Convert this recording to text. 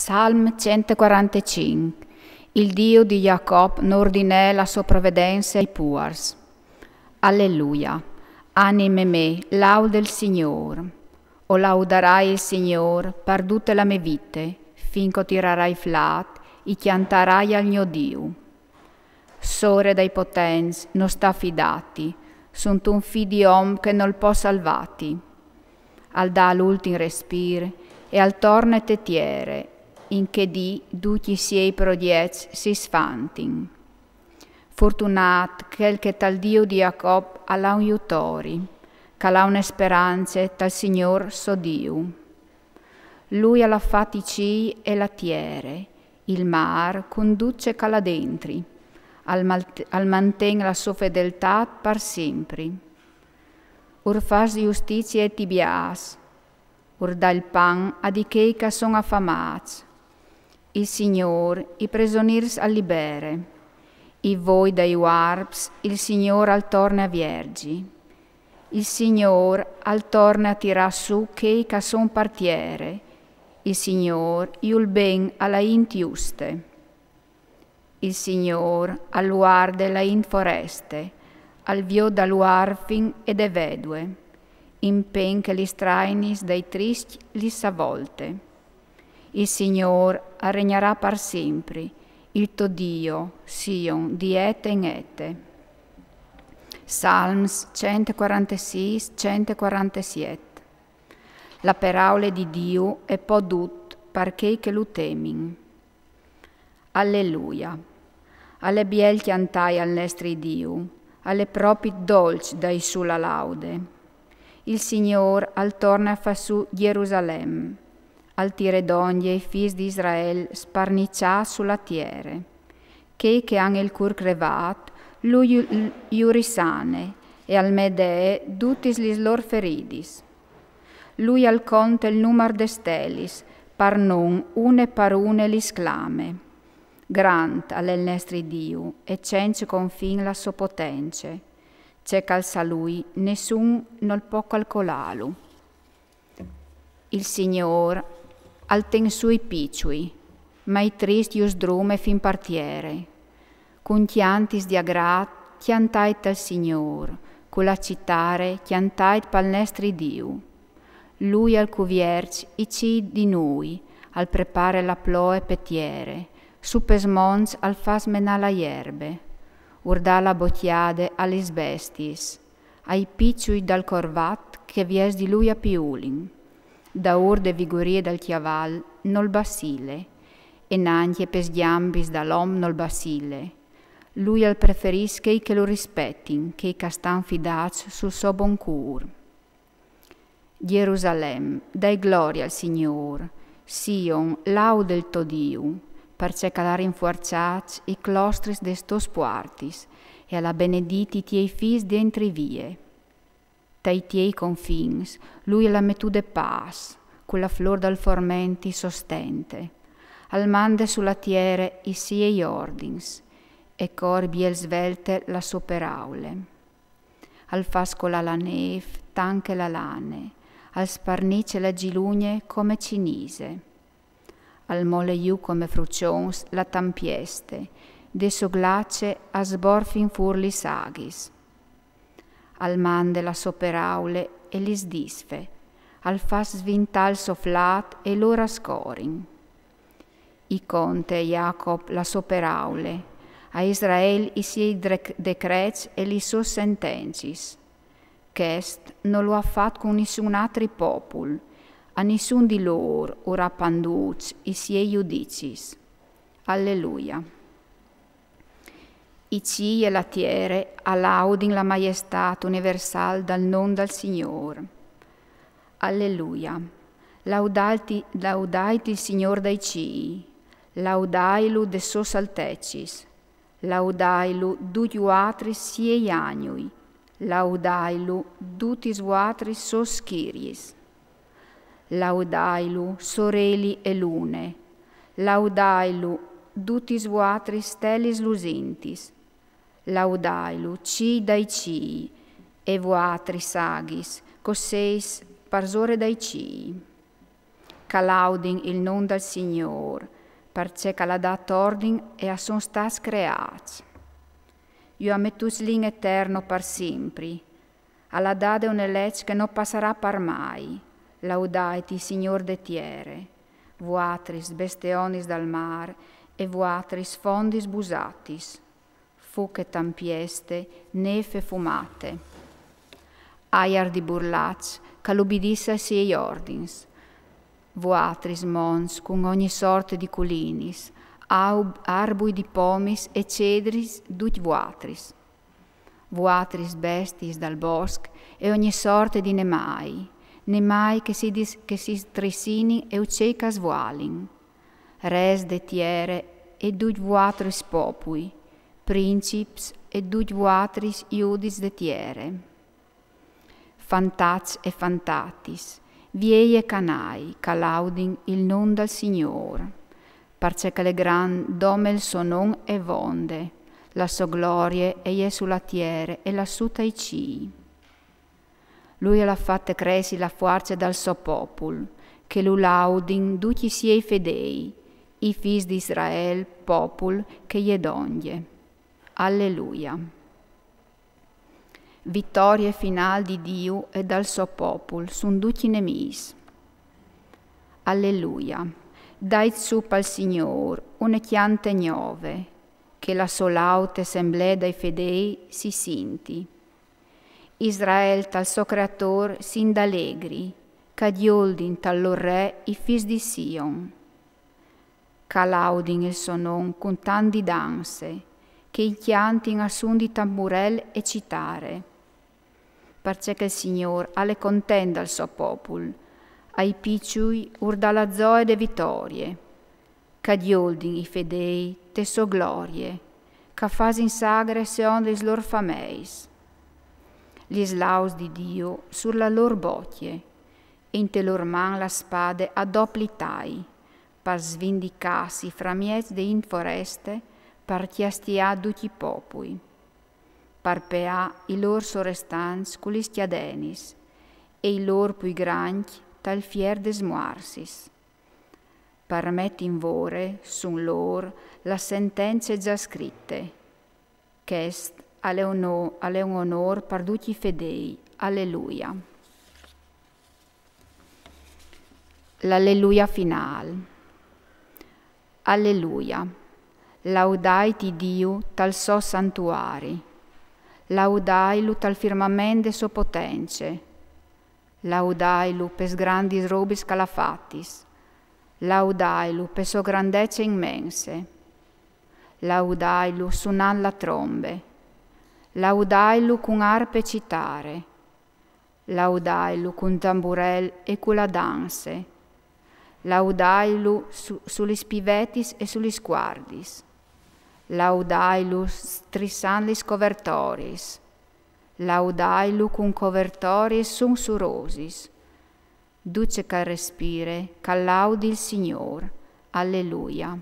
Salm 145. Il Dio di Jacob n'ordinè la sua provvidenza ai puars. Alleluia. Anime me, lauda il Signor. O laudarai il Signor per tutte le mie vite, finché tirerai flat e chiantarai al mio Dio. Sore dai potenzi, non sta fidati, sunt un fidiom che non può salvati. Al dà l'ultim respiro e al torne tetiere, in che di tutti siei prodiez si sfantin. Fortunat quel che tal Dio di Jacob alla un aiutori, che ha una speranza tal Signor so Dio. Lui alla fatti e la tiere, il mar conduce che là dentri, al manten la sua fedeltà per sempre. Ur fas giustizia e tibias, ur dà il pan a di che sono affamats. Il Signor i prigionieri al libere, i voi dai warps, il Signor al torna a viergi. Il Signor al torna a tirar su che son partiere, il Signor iul ben alla int giuste. Il Signor al luar della in foreste, al vio da luar fin e de vedue, in pen che li strainis dai tristi li s'avolte. Il Signor regnerà per sempre, il tuo Dio, Sion, di ete in ete. Salms 146-147. La parola di Dio è podut perché che lo temin. Alleluia. Alle biel chiantai al nostro Dio, alle propri dolci dai sulla laude. Il Signor al torna a fa su Gerusalemme, al tire d'ogni fis di Israel sparniccià sulla tiere, che han il cur crevat, lui iurisane, e al medee tutis lis lor feridis. Lui al conte il numero de stelis, par non une par une lis clame. Grant al nostri Dio, e cenci confin la sua potenza. C'è calza lui, nessun non può calcolalu. Il Signor al ten sui picciui, ma i tristi us drume fin partiere. Con chiantis di agrat, chiantait al Signor, con la citare, chiantait pal nostri Dio. Lui al cuvierci, i ci di noi, al prepare la ploe petiere, su pesmons al fas mena la ierbe, urda la bottiade alis bestis, ai picciui dal corvat che vies di lui a piulin, da urde vigorie dal chiaval nol basile, e nanche pes giambis dall'om nol basile. Lui al preferisce che lo rispettin, che castan fidats sul suo bon cur. Gerusalemme, dai gloria al Signor, Sion, laude il tuo Dio, perché calar rinforciats i clostris de stos puartis, e alla benediti tiei fis dentri vie. Tai tiei confins, lui alla metù de pas, con la flor dal formenti sostente, al mande sulla tiere i siei ordins, e cor biel svelte la sue paraule. Al fascola la nef, tanche la lane, al sparnice la gilugne come cinise, al mole iu come frucions la tampieste, de so glace a sborfin furli sagis. Al mande la sue paraule e lis disfe, al fas svintal soflat e l'ora scorin. I conte Jacob la sue paraule, a Israel i siei decrets e li suoi sentencis. Chest non lo ha fatto con nessun altro popolo, a nessun di loro ora panduc i siei giudicis. Alleluia. I cie e la tiere allaudin la maestà universal dal non dal Signor. Alleluia. Laudati il Signor dai cii, laudailu de sos altecis, laudailu tutti uatris siei agnui, laudailu tutti uatris sos schiris. Laudailu soreli e lune, laudailu tutti uatris stelis lusintis, laudailu ci dai cii, e vuatri sagis, cosseis parsore dai cii. laudin il nome del Signore, perché l'ha dato ordine e a son stati creati. Io ammettus l'in eterno per sempre, alla dade una legge che non passerà per mai. Laudati, Signor de tiere, voatris bestionis dal mar e voatris fondis busatis, fuche tampieste, nefe fumate. Aiar di burlac, calubidisse ai suoi ordins, voatris mons con ogni sorte di culinis, arbui di pomis e cedris duc voatris. Voatris bestis dal bosc e ogni sorte di nemai che si strisini e ucecas voalin. Res de tiere e duc voatris popui, princips e duc voatris iudis de tiere. Fantats e fantatis, viei e canai, laudin il nome del Signore, perché le gran dome il suo nome e vonde, la sua gloria è sulla terra e la sua i cii. Lui l'ha fatta cresci la forza dal suo popolo, che lui laudin tutti i suoi fedei, i figli di Israele, popolo che gli donge. Alleluia. Vittoria finale di Dio e dal suo popolo sono tutti nemici. Alleluia. Dai su al Signore una chiante nuove, che la sua laute assemblea dei fedei si senti. Israele tal suo creator sind allegri, c'adioldin tal lor re i fis di Sion. Laudin il suo nome con tanti danze, che i chiantin a suon di tamburel e citare. Perché il Signore alle contenda al suo popolo, ai picciui urda la zoe de vittorie, c'adioldin i fedei te so glorie, ca fasin sagre se onde lor fameis. Gli slaus di Dio sulla lor bocchie, e in te lor man la spade addoplitai, per svindicassi fra miez de in foreste, per chiastia duci popui, per pea i lor sorestans culis chiadenis, e i lor pui granchi tal fier desmoarsis. Per metti in vore sun lor la sentenze già scritte, ch'est alle un onor per tutti i fedei. Alleluia. L'alleluia finale. Alleluia. Laudai Dio tal so santuari. Laudailu tal firmamente so potenze. Laudailu pes grandis robis calafatis. Laudailu per so grandezze immense. Laudailu sunan la trombe. Laudailu con arpe citare. Laudailu con tamburel e con la danse. Laudailu sugli spivetis e sugli sguardis. Laudailu strissan lis covertoris. Laudailu con covertoris sunsurosis. Duce che respire, che laudi il Signore. Alleluia.